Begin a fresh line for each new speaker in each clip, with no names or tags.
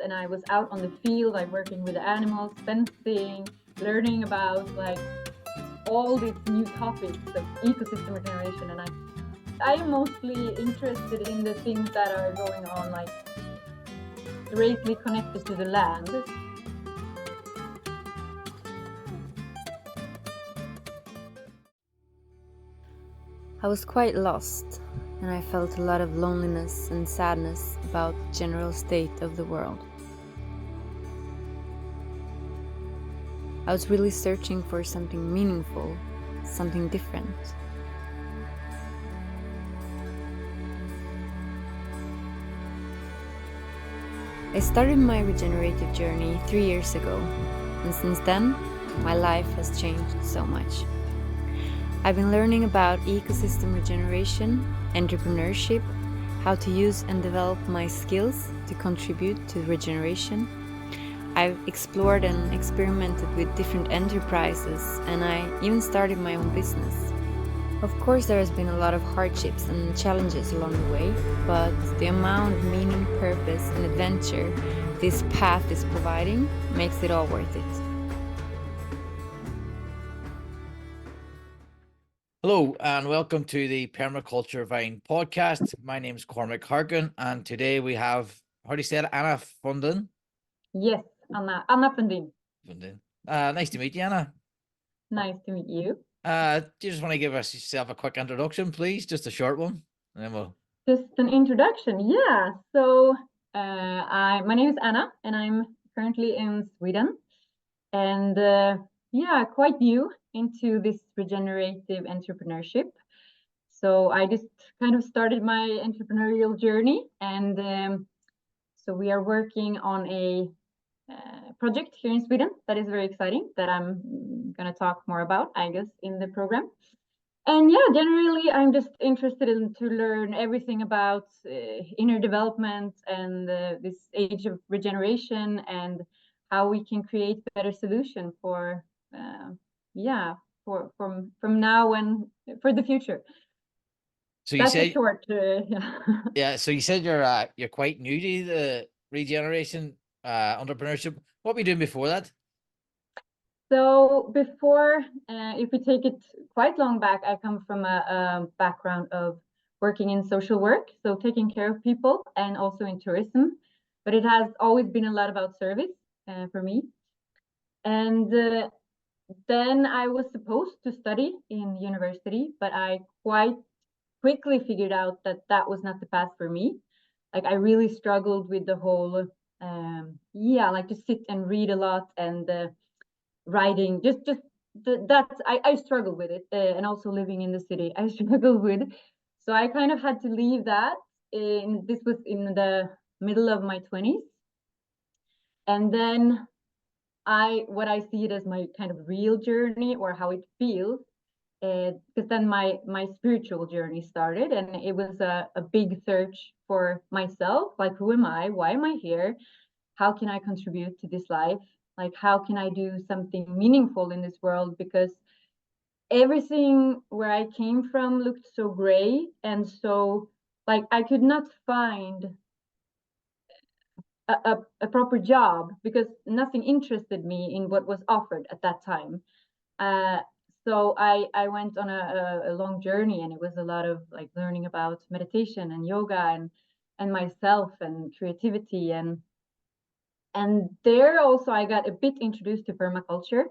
and I was out on the field, like working with the animals, fencing, learning about like all these new topics of ecosystem regeneration. And I am mostly interested in the things that are going on, like directly connected to the land.
I was quite lost, and I felt a lot of loneliness and sadness about the general state of the world. I was really searching for something meaningful, something different. I started my regenerative journey 3 years ago, and since then, my life has changed so much. I've been learning about ecosystem regeneration, entrepreneurship, how to use and develop my skills to contribute to regeneration. I've explored and experimented with different enterprises, and I even started my own business. Of course, there has been a lot of hardships and challenges along the way, but the amount of meaning, purpose, and adventure this path is providing makes it all worth it.
Hello and welcome to the Permaculture Vine podcast. My name is Cormac Harkin, and today we have, how do you say it, Anna Fundin?
Yes, Anna Fundin.
Fundin. Nice to meet you, Anna.
Nice to meet you.
Do you just want to give yourself a quick introduction, please? Just a short one, and then we'll...
Just an introduction, yeah. So my name is Anna, and I'm currently in Sweden, and yeah, quite new into this regenerative entrepreneurship. So I just kind of started my entrepreneurial journey, and so we are working on a project here in Sweden that is very exciting, that I'm going to talk more about, I guess, in the program. And yeah, generally, I'm just interested in to learn everything about inner development and this age of regeneration, and how we can create better solution for from now and for the future.
So
that's a short.
Yeah. So you said you're quite new to the regeneration entrepreneurship. What were you doing before that?
So before, if we take it quite long back, I come from a background of working in social work, so taking care of people, and also in tourism. But it has always been a lot about service for me. And then I was supposed to study in university, but I quite quickly figured out that that was not the path for me. Like I really struggled with the whole, like to sit and read a lot and writing, I struggle with it, and also living in the city I struggle with. So I kind of had to leave that. This was in the middle of my 20s, and then what I see it as my kind of real journey, or how it feels, because then my spiritual journey started, and it was a big search for myself, like who am I, why am I here, how can I contribute to this life, like how can I do something meaningful in this world, because everything where I came from looked so gray, and so like I could not find a proper job, because nothing interested me in what was offered at that time. So I went on a long journey, and it was a lot of like learning about meditation and yoga and myself and creativity, and there also I got a bit introduced to permaculture,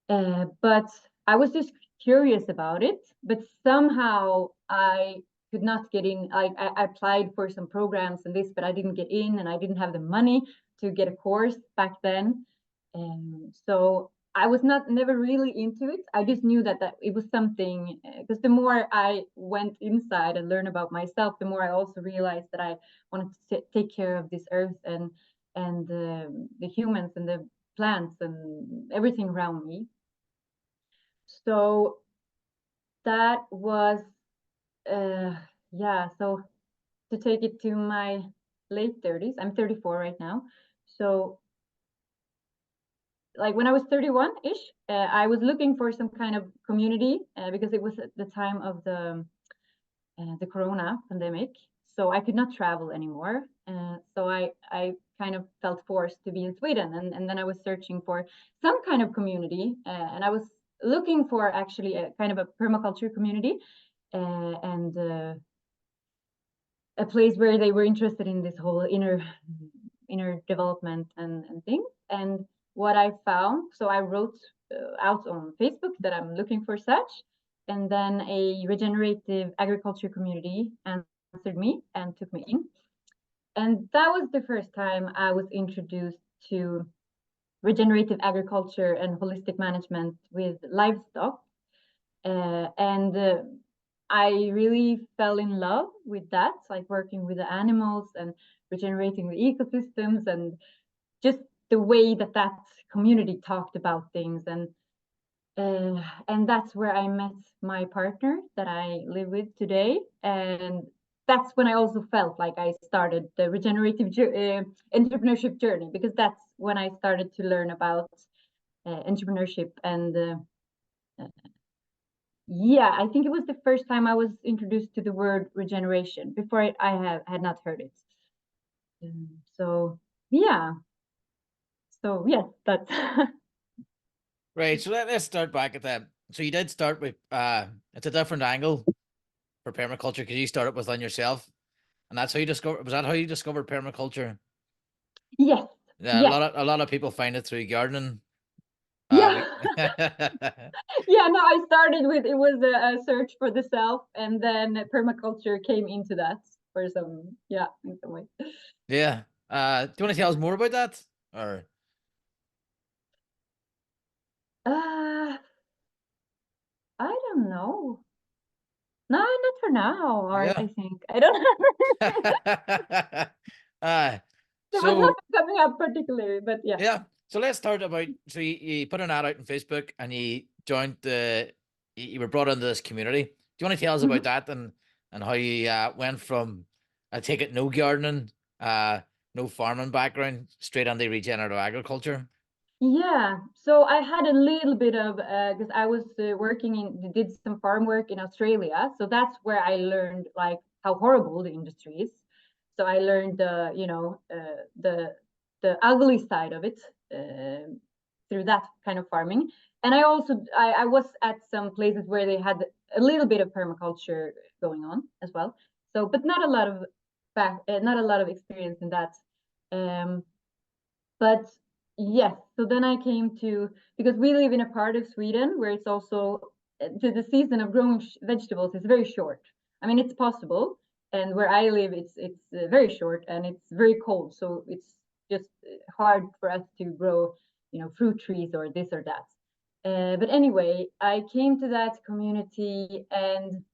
but I was just curious about it. But somehow I could not get in. I applied for some programs and this, but I didn't get in, and I didn't have the money to get a course back then. And so I was never really into it. I just knew that it was something, because the more I went inside and learned about myself, the more I also realized that I wanted to take care of this earth and the humans and the plants and everything around me. So that was so to take it to my late 30s, I'm 34 right now. So like when I was 31-ish, I was looking for some kind of community, because it was at the time of the corona pandemic, so I could not travel anymore. So I kind of felt forced to be in Sweden. And then I was searching for some kind of community, and I was looking for actually a kind of a permaculture community, and a place where they were interested in this whole inner development and things. And what I found, so I wrote out on Facebook that I'm looking for such, and then a regenerative agriculture community answered me and took me in. And that was the first time I was introduced to regenerative agriculture and holistic management with livestock. And I really fell in love with that, like working with the animals and regenerating the ecosystems, and just the way that that community talked about things. And that's where I met my partner that I live with today. And that's when I also felt like I started the regenerative entrepreneurship journey, because that's when I started to learn about entrepreneurship. And yeah, I think it was the first time I was introduced to the word regeneration. Before I had not heard it. So yeah. So yes, that's
Right. So let's start back at that. So you did start with it's a different angle for permaculture because you started within yourself, and that's how you discovered. Was that how you discovered permaculture?
yes.
Yeah,
Yes.
a lot of people find it through gardening.
Yeah.
Yeah,
Yeah, no, I started with, it was a search for the self, and then permaculture came into that for some, yeah, in some way.
yeah. Do you want to tell us more about that? Or
Uh, I don't know. No, not for now, or
yeah.
I think. I don't know. There was
So
nothing coming up particularly, but yeah.
yeah. So let's start about, so you put an ad out on Facebook and you joined you were brought into this community. Do you want to tell us about that and how you went from, I take it, no gardening, no farming background, straight on the regenerative agriculture?
Yeah, so I had a little bit of, because I was did some farm work in Australia. So that's where I learned like how horrible the industry is. So I learned the ugly side of it through that kind of farming. And I was at some places where they had a little bit of permaculture going on as well. So, but not a lot of not a lot of experience in that. Um, but yes, so then I came to, because we live in a part of Sweden where it's also the season of growing vegetables is very short. I mean, it's possible, and where I live, it's very short and it's very cold, so it's just hard for us to grow, fruit trees or this or that. But anyway, I came to that community, and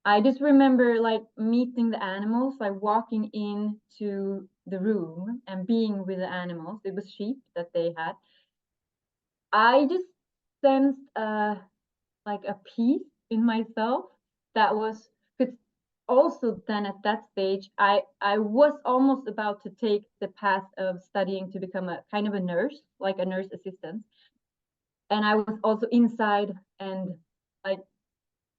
I just remember like meeting the animals, like walking into the room and being with the animals. It was sheep that they had. I just sensed like a peace in myself that was, because also then at that stage I was almost about to take the path of studying to become a kind of a nurse, like a nurse assistant. And I was also inside and like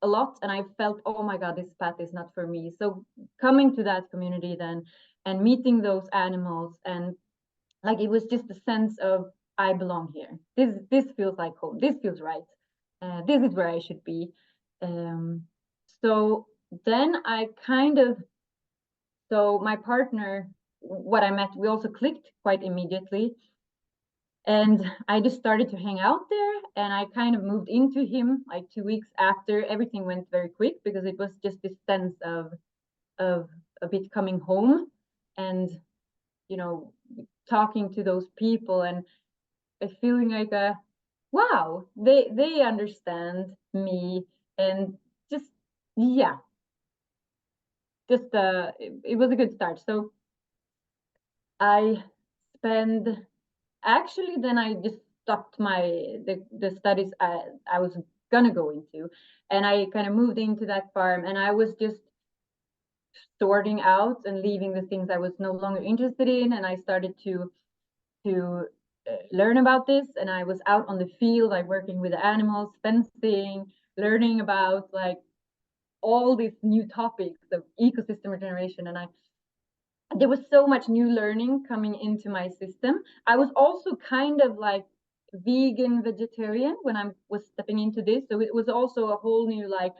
a lot, and I felt, oh my god, this path is not for me. So coming to that community then and meeting those animals, and like it was just a sense of, I belong here. This feels like home. This feels right. This is where I should be. So then I kind of, so my partner, what I met, we also clicked quite immediately. And I just started to hang out there, and I kind of moved into him like 2 weeks after. Everything went very quick because it was just this sense of a bit coming home, and talking to those people, and feeling like wow, they understand me. And just, yeah, just it was a good start. So I spend, actually then I just stopped the studies I was gonna go into, and I kind of moved into that farm, and I was just sorting out and leaving the things I was no longer interested in, and I started to learn about this, and I was out on the field, like working with the animals, fencing, learning about like all these new topics of ecosystem regeneration. And there was so much new learning coming into my system. I was also kind of like vegan vegetarian when I was stepping into this, so it was also a whole new like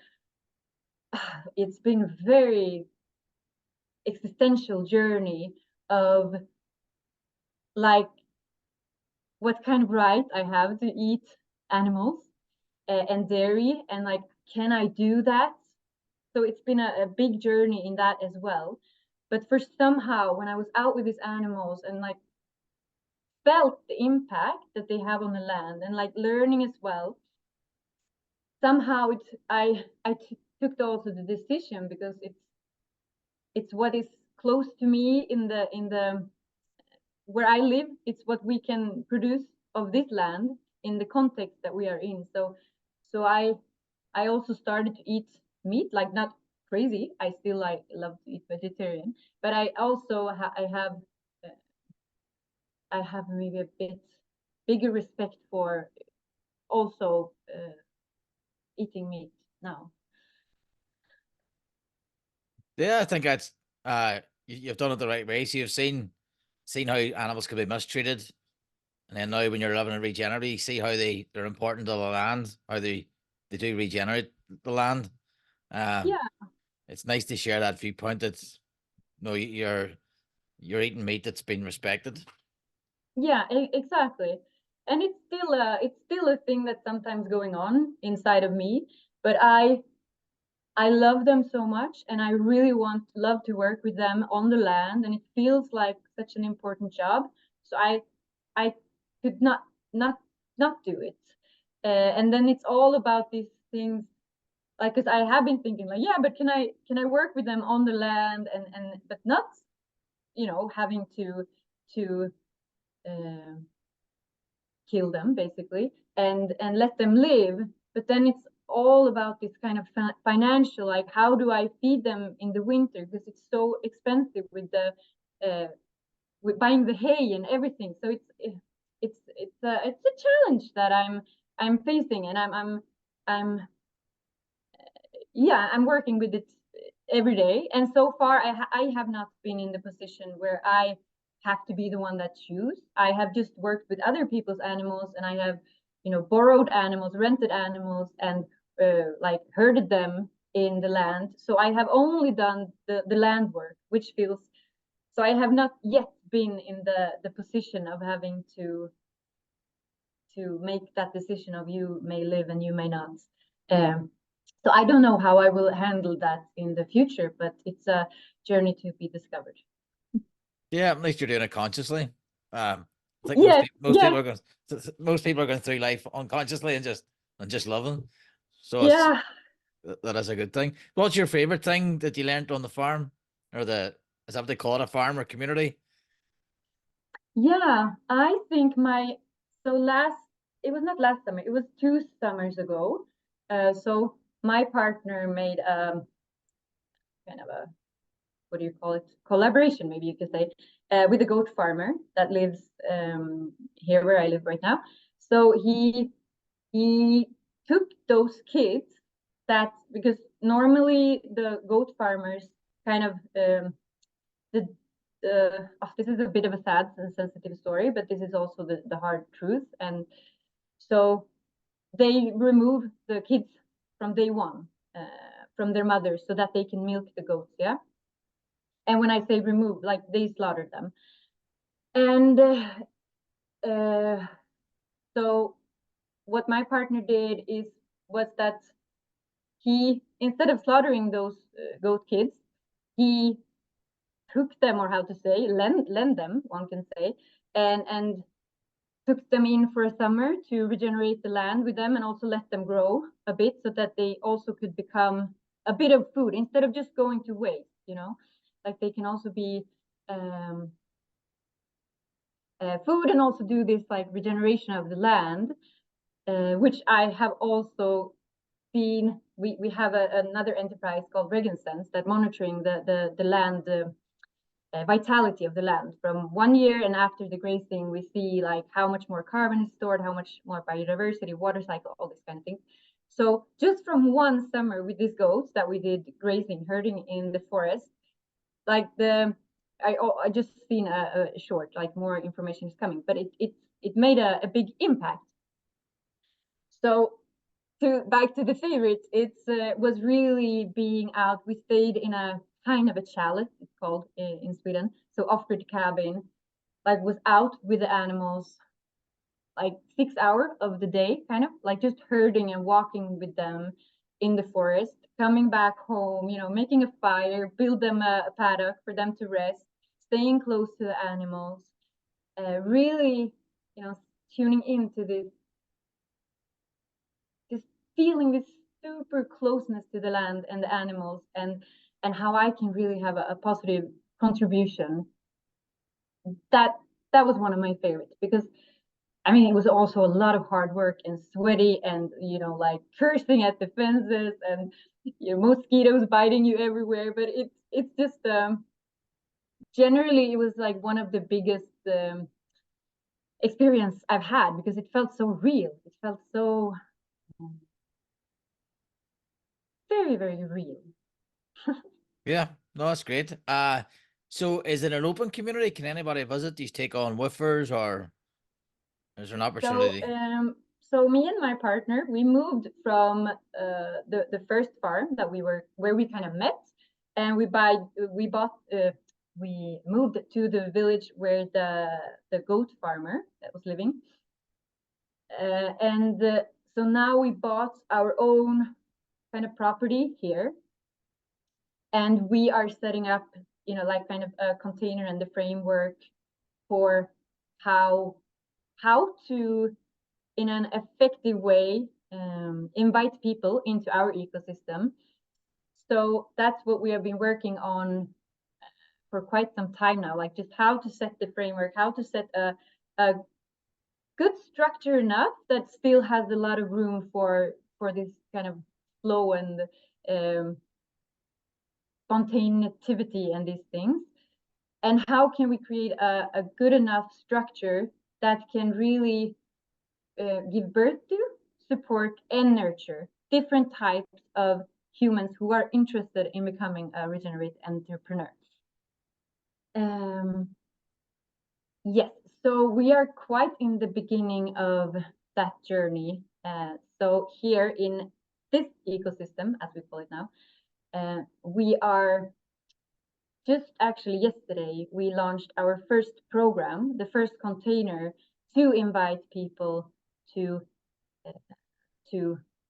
it's been very existential journey of like what kind of right I have to eat animals and dairy, and like can I do that? So it's been a big journey in that as well. But for somehow when I was out with these animals and like felt the impact that they have on the land and like learning as well, somehow I took also the decision because it's what is close to me in the where I live. It's what we can produce of this land in the context that we are in. So I also started to eat meat, like not crazy. I still like love to eat vegetarian, but I also I have maybe a bit bigger respect for also eating meat now.
Yeah, I think that's you've done it the right way. So you've seen how animals can be mistreated, and then now when you're living in regenerative, you see how they're important to the land, how they do regenerate the land.
Yeah,
It's nice to share that viewpoint. That's no, you're eating meat that's been respected.
yeah, exactly. And it's still a thing that's sometimes going on inside of me, but I love them so much, and I really love to work with them on the land, and it feels like such an important job. So I could not not do it. And then it's all about these things, like because I have been thinking like, yeah, but can I work with them on the land and but not having to uh, kill them basically and let them live. But then it's all about this kind of financial, like how do I feed them in the winter because it's so expensive with the with buying the hay and everything. So it's a challenge that I'm facing, and I'm yeah, I'm working with it every day. And so far I have not been in the position where I have to be the one that choose. I have just worked with other people's animals, and I have borrowed animals, rented animals, and like herded them in the land. So I have only done the land work, which feels, so I have not yet been in the position of having to make that decision of you may live and you may not. So I don't know how I will handle that in the future, but it's a journey to be discovered.
Yeah, at least you're doing it consciously. I think
Yeah, yeah,
most people are going through life unconsciously and just loving. So
yeah,
that is a good thing. What's your favorite thing that you learned on the farm, or is that what they call it, a farm or community?
yeah. I think it was not last summer, it was 2 summers ago. So my partner made kind of a, what do you call it, collaboration, maybe you could say, with a goat farmer that lives here where I live right now. So he took those kids that, because normally the goat farmers kind of the this is a bit of a sad and sensitive story, but this is also the hard truth. And so they remove the kids from day one from their mothers so that they can milk the goats. Yeah. And when I say remove, like they slaughtered them. And uh, so what my partner did was that he, instead of slaughtering those goat kids, he took them, or how to say, lend them, one can say, and took them in for a summer to regenerate the land with them and also let them grow a bit so that they also could become a bit of food instead of just going to waste, like they can also be food and also do this like regeneration of the land, which I have also seen. We have another enterprise called Regenhive that monitoring the land vitality of the land from 1 year, and after the grazing we see like how much more carbon is stored, how much more biodiversity, water cycle, all these kind of things. So just from one summer with these goats that we did grazing, herding in the forest, like the I just seen a short, like more information is coming, but it made a big impact. So back to the favorites, it's was really being out. We stayed in a kind of a chalet, it's called in Sweden. So off-grid cabin, like was out with the animals like 6 hours of the day, kind of like just herding and walking with them in the forest, coming back home, you know, making a fire, build them a paddock for them to rest, staying close to the animals, really, you know, tuning into this feeling this super closeness to the land and the animals, and how I can really have a positive contribution. That was one of my favorites, because I mean, it was also a lot of hard work and sweaty, and you know, like cursing at the fences, and you know, mosquitoes biting you everywhere. But it's just generally it was like one of the biggest experience I've had, because it felt so real. It felt so very, very real.
Yeah, no, that's great. So is it an open community? Can anybody visit? Do you take on woofers, or is there an opportunity?
So me and my partner, we moved from the first farm that we were, where we kind of met, and we moved to the village where the goat farmer that was living, and so now we bought our own kind of property here, and we are setting up, you know, like kind of a container and the framework for how to, in an effective way, invite people into our ecosystem. So that's what we have been working on for quite some time now, like just how to set the framework, how to set a good structure enough that still has a lot of room for this kind of flow and spontaneity and these things. And how can we create a good enough structure that can really give birth to, support, and nurture different types of humans who are interested in becoming a regenerative entrepreneur. Yes, so we are quite in the beginning of that journey. So here in this ecosystem, as we call it now, we are just actually yesterday, we launched our first program, the first container to invite people to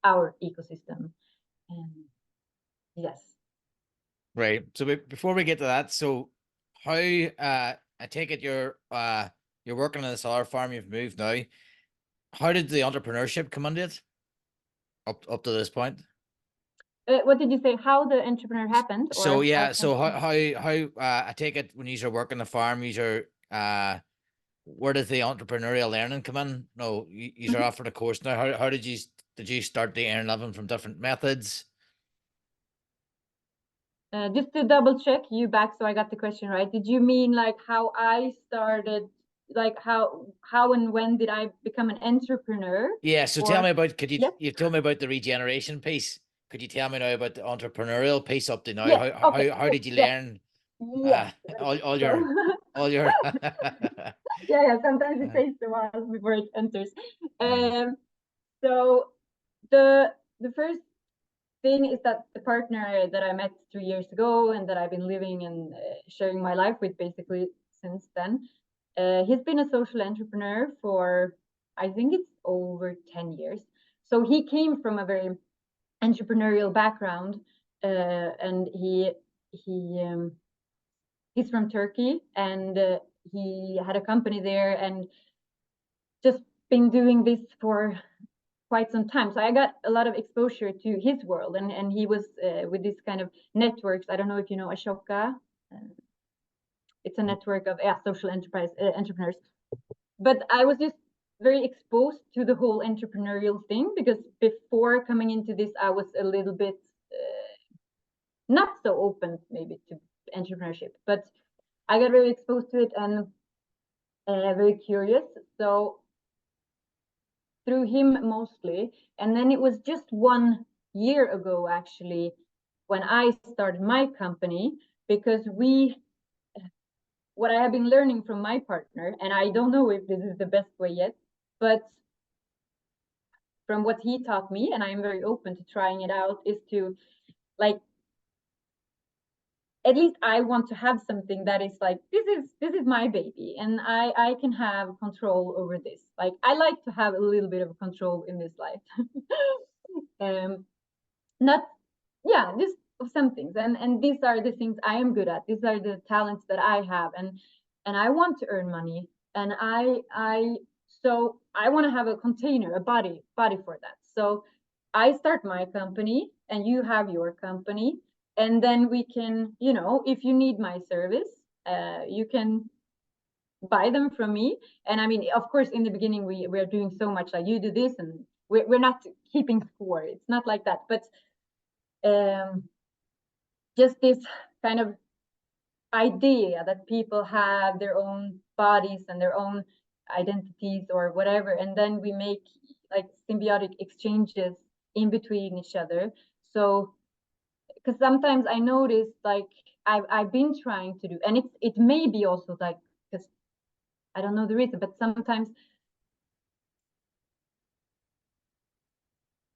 our ecosystem. Yes.
Right. So before we get to that, so how I take it you're working on this other farm you've moved now. How did the entrepreneurship come into it up to this point?
What did you say? How the entrepreneur happened?
So yeah, so how I take it when you are working the farm, you are where does the entrepreneurial learning come in? No, you are offered a course now. How did you start to earn living from different methods?
Just to double check you back, so I got the question right. Did you mean like how I started, like how and when did I become an entrepreneur?
Yeah. So tell me about, could you,
yes?
you told me about the regeneration piece. Could you tell me now about the entrepreneurial piece up to now?
Yes.
How did you learn all your
yeah, sometimes it takes a while before it enters. So the first thing is that the partner that I met 3 years ago and that I've been living and sharing my life with basically since then, he's been a social entrepreneur for, I think it's over 10 years. So he came from a very entrepreneurial background, and he's from Turkey, and he had a company there and just been doing this for quite some time. So I got a lot of exposure to his world, and he was with this kind of networks. I don't know if you know Ashoka. It's a network of social enterprise entrepreneurs. But I was just very exposed to the whole entrepreneurial thing, because before coming into this, I was a little bit not so open maybe to entrepreneurship, but I got very exposed to it and very curious. So through him mostly. And then it was just 1 year ago, actually, when I started my company, because we what I have been learning from my partner, and I don't know if this is the best way yet, but from what he taught me, and I'm very open to trying it out, is to like, at least I want to have something that is like, this is my baby, and I can have control over this. Like, I like to have a little bit of control in this life. Not, yeah, just some things, and these are the things I am good at. These are the talents that I have, and I want to earn money, and so I want to have a container, a body for that. So I start my company, and you have your company, and then we can, you know, if you need my service, you can buy them from me. And I mean, of course, in the beginning, we're doing so much, like, you do this, and we're not keeping score. It's not like that, but just this kind of idea that people have their own bodies and their own identities or whatever, and then we make like symbiotic exchanges in between each other. So, because sometimes I notice, like, I've been trying to do, and it may be also like, because I don't know the reason, but sometimes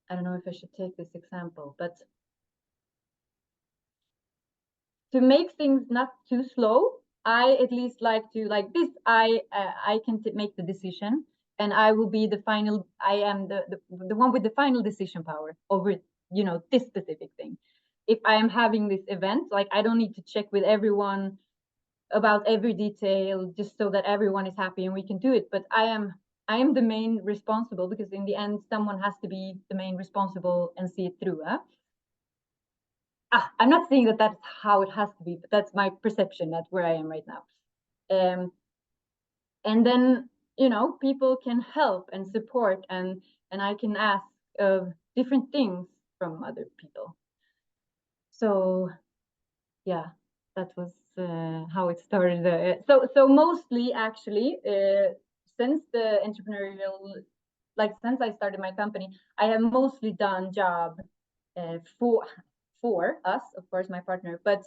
I don't know if I should take this example, but to make things not too slow, I at least like to, like this, I can make the decision, and I will be the final, I am the one with the final decision power over, you know, this specific thing. If I am having this event, like, I don't need to check with everyone about every detail just so that everyone is happy and we can do it. But I am the main responsible, because in the end, someone has to be the main responsible and see it through. I'm not saying that that's how it has to be, but that's my perception. That's where I am right now. And then, you know, people can help and support, and I can ask of different things from other people. So yeah, that was how it started. So mostly, actually, since the entrepreneurial, like, since I started my company, I have mostly done job for us, of course, my partner, but,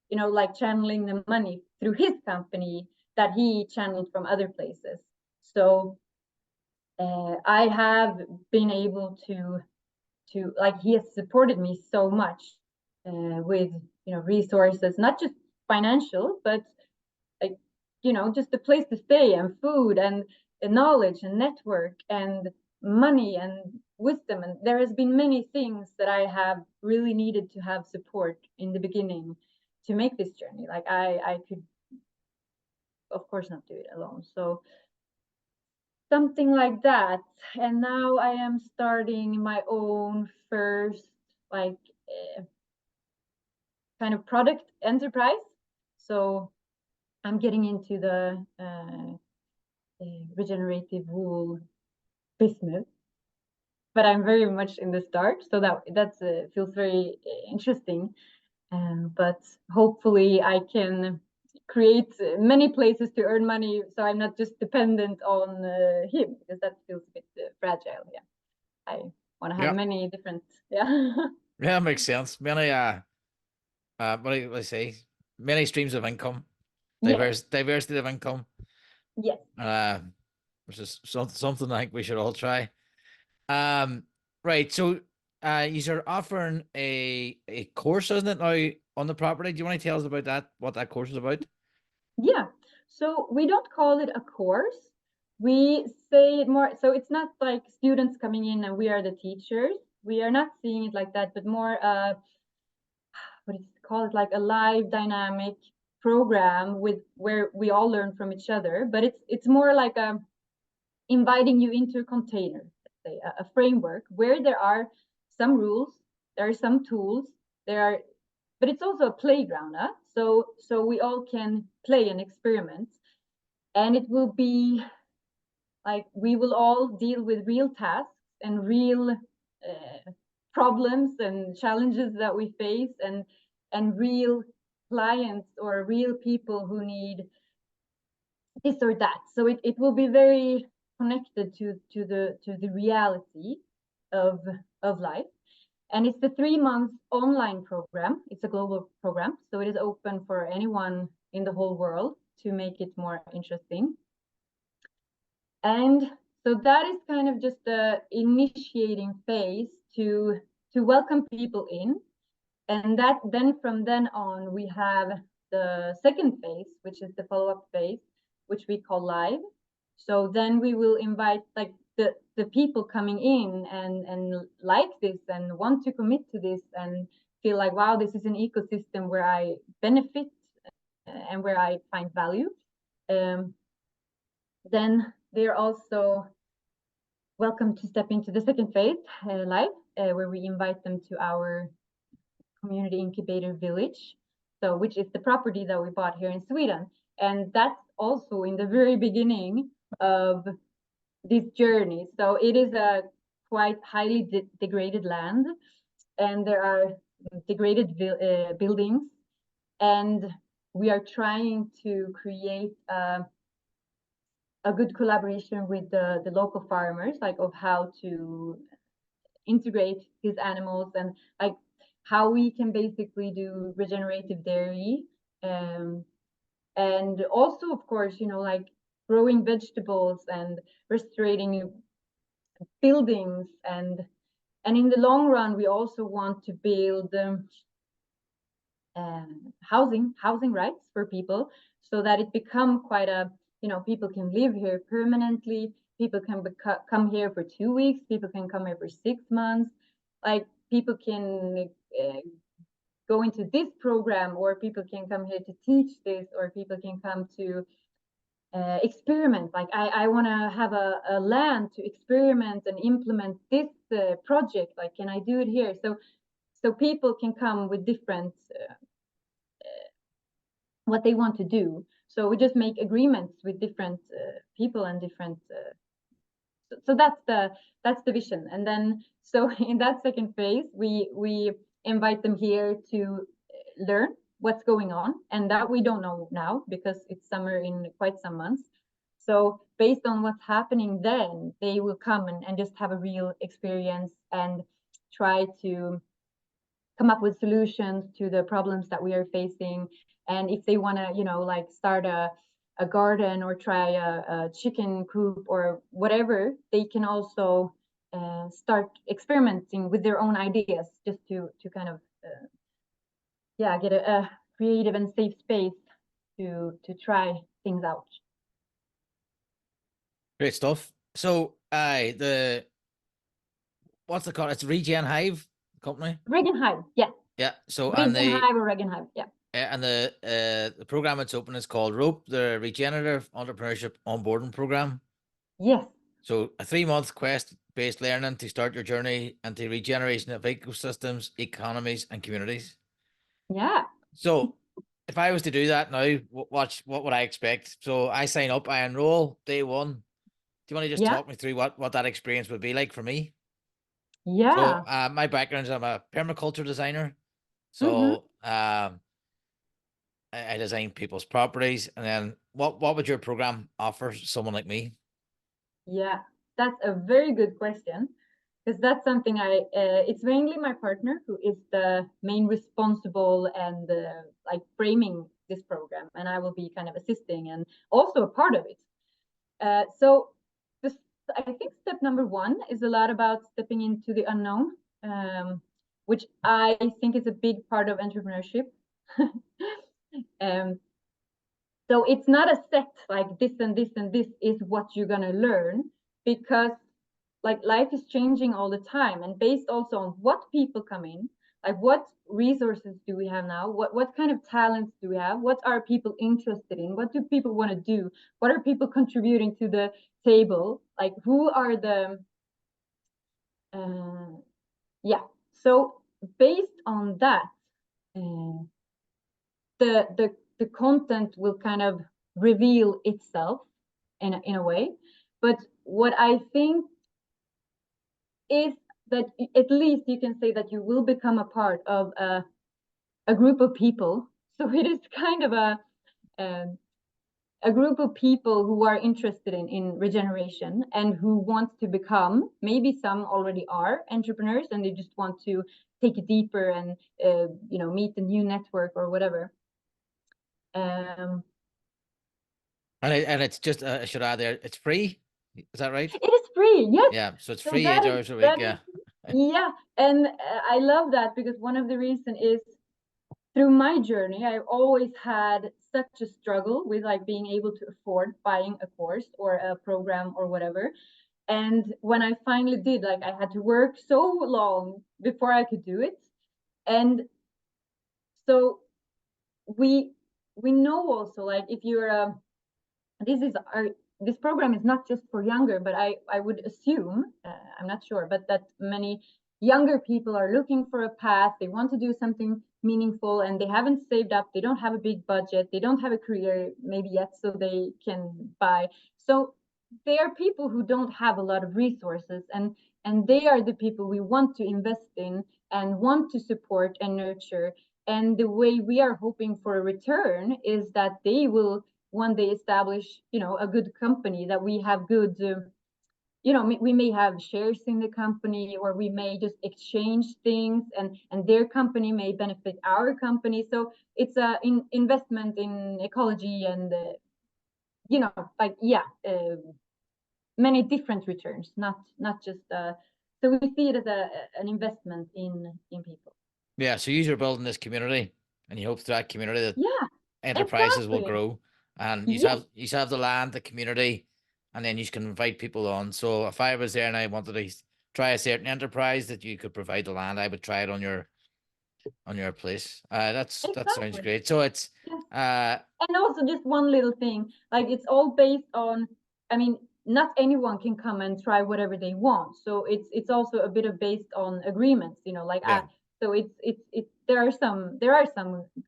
you know, like, channeling the money through his company that he channeled from other places. So I have been able to like, he has supported me so much with, you know, resources, not just financial, but, like, you know, just a place to stay and food and knowledge and network and money and wisdom. And there has been many things that I have really needed to have support in the beginning to make this journey. Like, I could, of course, not do it alone. So something like that. And now I am starting my own first, like, kind of product enterprise. So I'm getting into the regenerative wool business, but I'm very much in the start. So that's feels very interesting. But hopefully I can create many places to earn money, so I'm not just dependent on him, because that feels a bit fragile. Yeah, I want to have many different. Yeah.
Yeah, makes sense. Many what do I say? Many streams of income, diversity of income.
Yes.
Which is something I think we should all try. Right. So, you're offering a course, isn't it, now on the property? Do you want to tell us about that? What that course is about?
Yeah. So we don't call it a course. We say it more. So it's not like students coming in and we are the teachers. We are not seeing it like that, but more what is it called? Like a live dynamic program with where we all learn from each other. But it's more like inviting you into a container, let's say a framework where there are some rules, there are some tools, but it's also a playground. So we all can play and experiment, and it will be like, we will all deal with real tasks and real problems and challenges that we face, and real clients or real people who need this or that. So it will be very connected to the reality of life. And it's the 3-month online program. It's a global program, so it is open for anyone in the whole world. to make it more interesting. And so that is kind of just the initiating phase to welcome people in. And that then from then on, we have the second phase, which is the follow-up phase, which we call live. So then we will invite like the people coming in and like this and want to commit to this and feel like, wow, this is an ecosystem where I benefit and where I find value. Then they're also welcome to step into the second phase, live, where we invite them to our community incubator village, so which is the property that we bought here in Sweden. And that's also in the very beginning of this journey. So it is a quite highly degraded land, and there are degraded buildings, and we are trying to create a good collaboration with the local farmers, like of how to integrate these animals and like how we can basically do regenerative dairy, and also of course, you know, like growing vegetables and restoring buildings, and in the long run we also want to build housing rights for people, so that it become quite a, you know, people can live here permanently, people can come here for 2 weeks, people can come here for 6 months, like people can go into this program, or people can come here to teach this, or people can come to experiment. Like I want to have a land to experiment and implement this project, like can I do it here? So people can come with different what they want to do. So we just make agreements with different people and different so that's the vision. And then so in that second phase we invite them here to learn what's going on, and that we don't know now because it's summer in quite some months. So based on what's happening then, they will come and just have a real experience and try to come up with solutions to the problems that we are facing. And if they want to, you know, like start a garden or try a chicken coop or whatever, they can also start experimenting with their own ideas, just to kind of yeah, get a creative and safe space to try things out.
Great stuff. So what's the called? It's Regenhive company.
Regenhive, yeah.
Yeah. So
Regenhive or Regenhive, yeah.
And the program it's open is called ROPE, the Regenerative Entrepreneurship Onboarding Program.
Yes.
So a 3-month quest-based learning to start your journey into regeneration of ecosystems, economies, and communities.
Yeah.
So if I was to do that now, what would I expect? So I sign up, I enroll day one. Do you want to just talk me through what that experience would be like for me?
Yeah.
So my background is I'm a permaculture designer. So I design people's properties. And then what would your program offer someone like me?
Yeah, that's a very good question, because that's something it's mainly my partner who is the main responsible and like framing this program, and I will be kind of assisting and also a part of it. So this, I think step number 1 is a lot about stepping into the unknown, which I think is a big part of entrepreneurship. So it's not a set like this and this and this is what you're gonna learn, because like life is changing all the time, and based also on what people come in, like what resources do we have now, what kind of talents do we have, what are people interested in, what do people want to do, what are people contributing to the table, like who are the yeah. So based on that, the content will kind of reveal itself in a way. But what I think is that at least you can say that you will become a part of a group of people. So it is kind of a group of people who are interested in regeneration and who want to become, maybe some already are entrepreneurs and they just want to take it deeper and you know, meet a new network or whatever.
And it's just I should add there, it's free. Is that right?
It is free, yes.
Yeah, so it's
So
free 8 hours a week.
that
Yeah.
yeah, and I love that because one of the reasons is through my journey, I've always had such a struggle with like being able to afford buying a course or a program or whatever. And when I finally did, like I had to work so long before I could do it. And so we know also like if you're this is our this program is not just for younger, but I would assume I'm not sure, but that many younger people are looking for a path. They want to do something meaningful, and they haven't saved up. They don't have a big budget. They don't have a career maybe yet, so they can buy. So they are people who don't have a lot of resources, and they are the people we want to invest in and want to support and nurture. And the way we are hoping for a return is that they will one day establish, a good company, that we have good, we may have shares in the company, or we may just exchange things, and their company may benefit our company. So it's a investment in ecology and, like, many different returns, not just, so we see it as an investment in people.
Yeah, so you're building this community, and you hope through that community that
Yeah,
enterprises will
exactly.
grow, and you
Yes,
have the land, the community, and then you can invite people on. So if I was there and I wanted to try a certain enterprise that you could provide the land, I would try it on your place. That sounds
exactly.
great. So it's
And also just one little thing, like it's all based on, I mean, not anyone can come and try whatever they want. So it's also a bit of based on agreements, like
yeah.
so it's there are some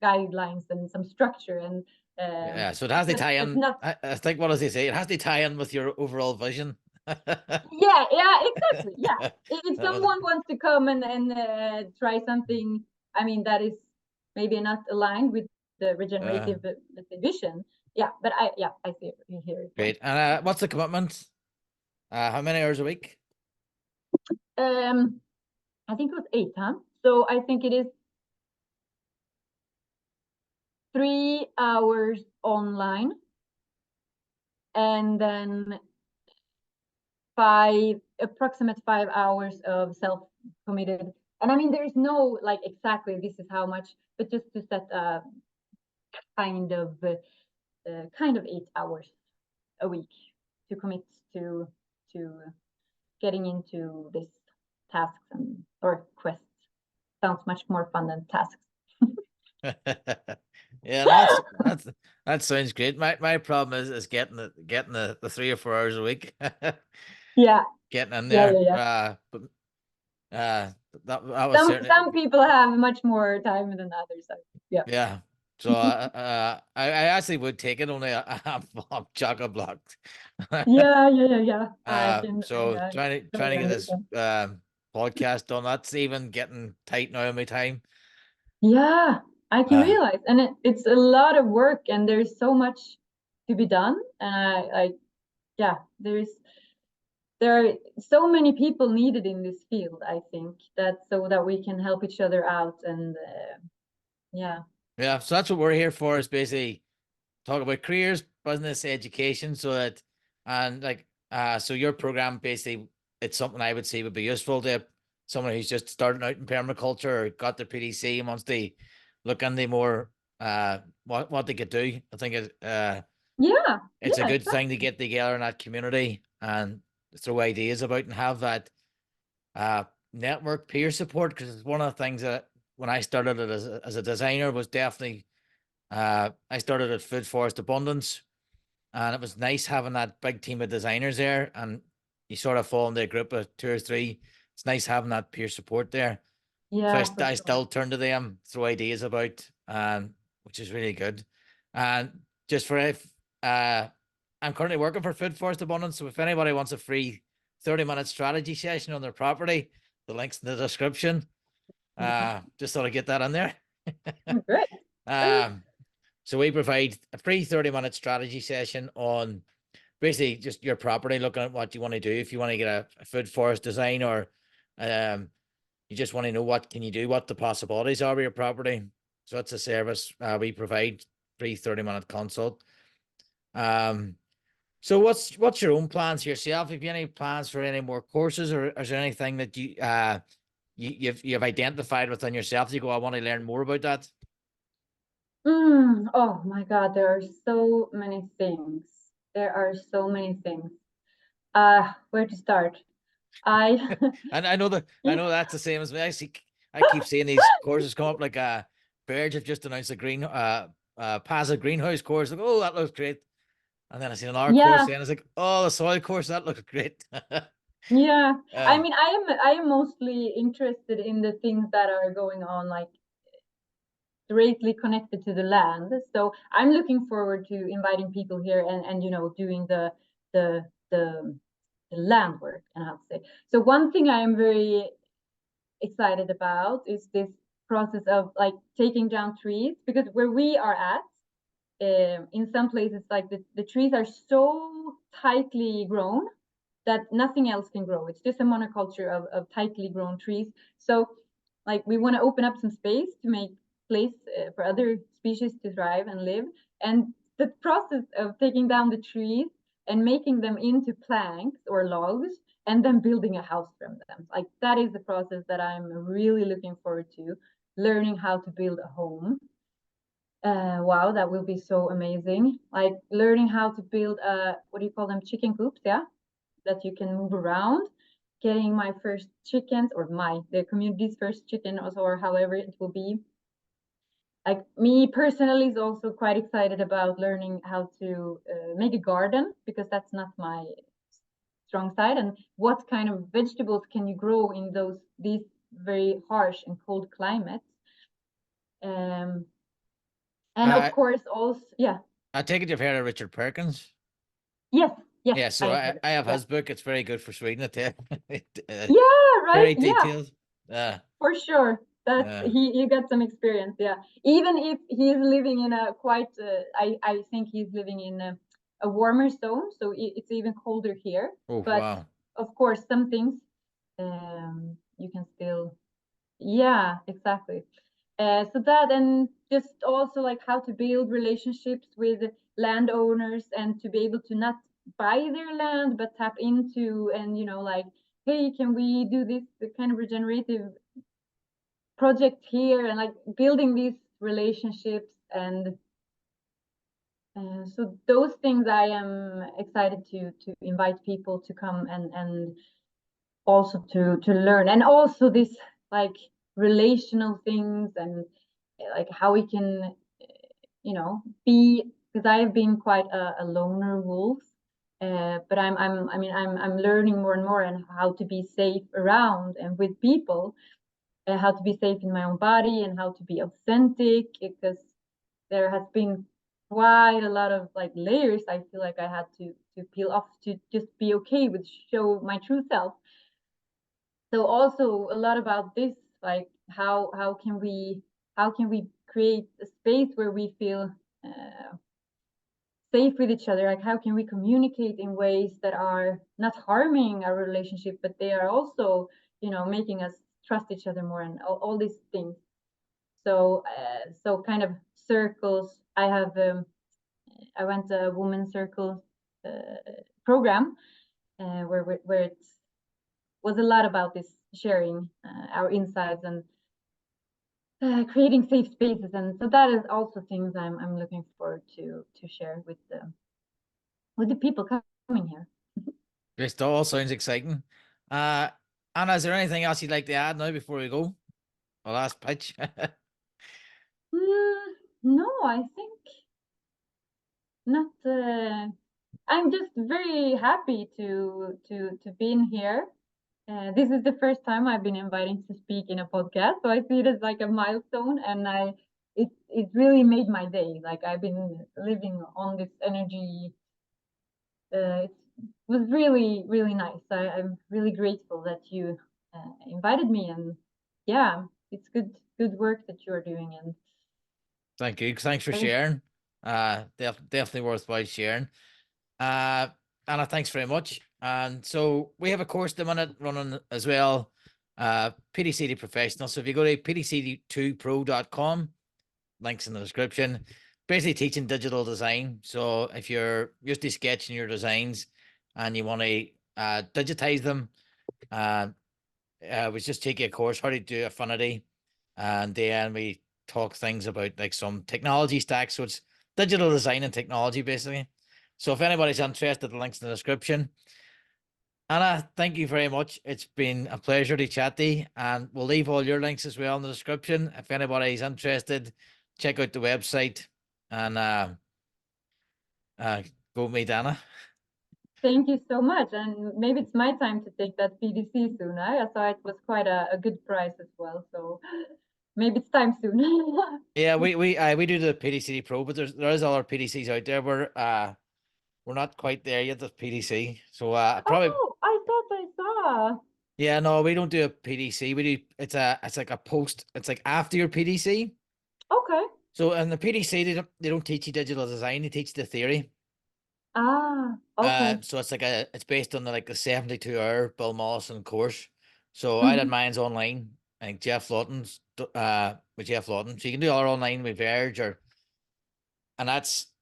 guidelines and some structure, and
Yeah, so it has to
but
tie
but
in.
not
I think what does he say? It has to tie in with your overall vision.
yeah, exactly, yeah. If
That was-
someone wants to come and try something, I mean, that is maybe not aligned with the regenerative, let's say, vision. Yeah, but I see it, you hear it.
Great. And what's the commitment? How many hours a week?
I think it was 8, huh? So I think it is 3 hours online, and then approximate 5 hours of self-committed. And I mean, there is no like exactly this is how much, but just to set a kind of 8 hours a week to commit to getting into this tasks or quests. Sounds much more fun than tasks.
Yeah, no, that sounds great. My problem is getting the 3 or 4 hours a week.
Yeah,
Getting in
yeah,
there.
yeah, yeah.
But that was certainly
Some people have much more time than others. So, yeah.
yeah. So I actually would take it, only I'm chock-a-blocked.
Yeah. I can.
So
I
trying to
totally
get this
understand.
podcast done, that's even getting tight now in my time.
Yeah, I can
Uh,
realize, and it's a lot of work, and there's so much to be done, and yeah, there are so many people needed in this field. I think that so that we can help each other out, and yeah,
yeah, so that's what we're here for, is basically talk about careers, business, education, so that and like so your program basically, it's something I would say would be useful to someone who's just starting out in permaculture or got their PDC and wants to look into more what they could do. I think it's a good thing to get together in that community and throw ideas about and have that network peer support, because it's one of the things that when I started it as a designer was definitely I started at Food Forest Abundance, and it was nice having that big team of designers there, and you sort of fall into a group of 2 or 3. It's nice having that peer support there. So
yeah, for
I
sure.
still turn to them, throw ideas about, which is really good. And just for if I'm currently working for Food Forest Abundance, so if anybody wants a free 30-minute strategy session on their property, the link's in the description. Just thought I'd get that in there.
Great.
So we provide a free 30-minute strategy session on basically just your property, looking at what you want to do. If you want to get a food forest design, or you just want to know what can you do, what the possibilities are with your property. So that's a service we provide, free 30-minute consult. So what's your own plans for yourself? Have you any plans for any more courses, or is there anything that you've identified within yourself? You go, I want to learn more about that.
Oh my God, there are so many things. There are so many things. Where to start? I
And I know that's the same as me. I keep seeing these courses come up, like Verge have just announced a passive greenhouse course. Like, oh, that looks great. And then I seen another course
yeah,
and it's like, oh, the soil course, that looks great.
yeah. I
uh,
mean, I am mostly interested in the things that are going on, like directly connected to the land. So I'm looking forward to inviting people here and doing the the land work and how to say. So one thing I am very excited about is this process of like taking down trees, because where we are at, in some places, like the trees are so tightly grown that nothing else can grow. It's just a monoculture of tightly grown trees. So like we want to open up some space to make place for other species to thrive and live. And the process of taking down the trees and making them into planks or logs and then building a house from them, like that is the process that I'm really looking forward to, learning how to build a home. Wow, that will be so amazing. Like learning how to build what do you call them, chicken coops, yeah, that you can move around, getting my first chickens, or the community's first chicken, also, or however it will be. Like me personally is also quite excited about learning how to make a garden, because that's not my strong side. And what kind of vegetables can you grow in these very harsh and cold climates? Um, and of
I
course, also, yeah,
I take it you've heard of Richard Perkins.
yes, yes,
Yeah,
I
so
have heard of
I
it.
have
Yeah,
his book. It's very good for Sweden.
yeah, right,
Very
yeah.
detailed. Uh,
For sure. That's
uh,
he got some experience, yeah. Even if he's living in a quite I think he's living in a warmer zone, so it's even colder here.
oh
But
wow.
of course some things you can still, yeah, exactly. So that, and just also like how to build relationships with landowners and to be able to not buy their land but tap into, and like, hey, can we do this kind of regenerative project here, and like building these relationships. And so those things I am excited to invite people to come and also to learn, and also this like relational things, and like how we can be, because I have been quite a loner wolf. But I'm learning more and more, and how to be safe around and with people, how to be safe in my own body, and how to be authentic, because there has been quite a lot of like layers I feel like I had to peel off to just be okay with show my true self. So also a lot about this, like how can we create a space where we feel safe with each other, like how can we communicate in ways that are not harming our relationship, but they are also making us trust each other more, and all these things. So kind of circles. I went a women's circle program where it was a lot about this sharing our insights and creating safe spaces, and so that is also things I'm looking forward to share with the people coming here.
This all sounds exciting. Uh, Anna, is there anything else you'd like to add now before we go? Our last pitch.
No, I think not. I'm just very happy to be in here. This is the first time I've been invited to speak in a podcast, so I see it as like a milestone, and it really made my day. Like I've been living on this energy. It was really really nice. I'm really grateful that you invited me, and yeah, it's good work that you're doing, and
Thank you. Thanks for
very,
sharing. Definitely worthwhile sharing. Uh, Anna, thanks very much. And so we have a course at the minute running as well. PDCD Professional. So if you go to pdcd2pro.com, links in the description. basically teaching digital design. So if you're used to sketching your designs and you want to digitize them, we just take a course how to do Affinity, and then we talk things about like some technology stacks. So it's digital design and technology basically. So if anybody's interested, the link's in the description. Anna, thank you very much. It's been a pleasure to chat to you, and we'll leave all your links as well in the description. If anybody's interested, check out the website and go meet Anna.
Thank you so much. And maybe it's my time to take that PDC soon. I saw it was quite a good price as well. So maybe it's time soon.
Yeah, we do the PDC Pro, but there is other PDCs out there. We're not quite there yet with PDC. So probably
Oh, I thought I saw.
yeah, no, we don't do a PDC. We do it's like a post, it's like after your PDC.
Okay.
So in the PDC they don't teach you digital design, they teach the theory.
Okay.
So it's based on the 72-hour Bill Mollison course. So I did
Mhm.
mine's online. I think Jeff Lawton's with Jeff Lawton. So you can do our online with Verge and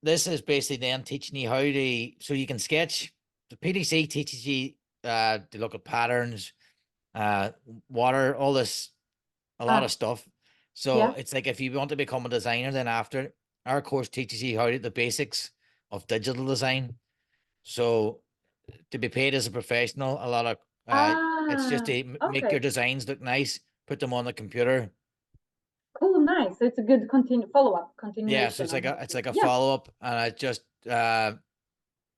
this is basically them teaching you how to so you can sketch. The PDC teaches you to look at patterns, water, all this, a lot of stuff. So
Yeah.
it's like if you want to become a designer, then after our course teaches you how to the basics of digital design. So to be paid as a professional, a lot of it's just to make your
Okay.
designs look nice, put them on the computer.
Cool, nice. So it's a good follow-up
Yeah, so
continuation on how
it's
to.
like a
Yeah.
follow-up, and I just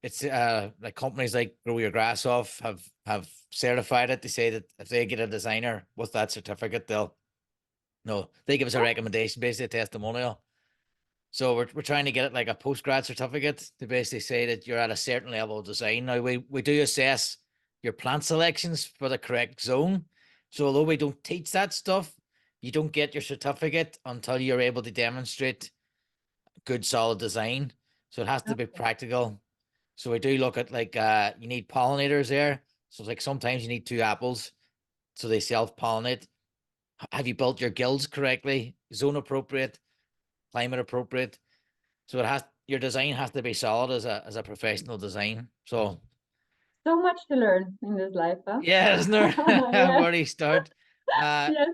it's like companies like Grow Your Grass Off have certified it. They say that if they get a designer with that certificate, they give us a recommendation, basically a testimonial. So we're trying to get it like a postgrad certificate to basically say that you're at a certain level of design. Now we do assess your plant selections for the correct zone. So although we don't teach that stuff, you don't get your certificate until you're able to demonstrate good solid design. So it has to be practical. So we do look at like you need pollinators there. So it's like sometimes you need two apples so they self-pollinate. Have you built your guilds correctly? Zone appropriate, climate appropriate. So your design has to be solid as a professional design. So
So much to learn in this life, huh?
yeah, isn't there?
Yeah.
Where do you start?
Yes.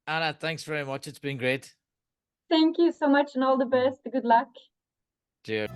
Anna, thanks very much. It's been great.
Thank you so much and all the best. Good luck.
Cheers.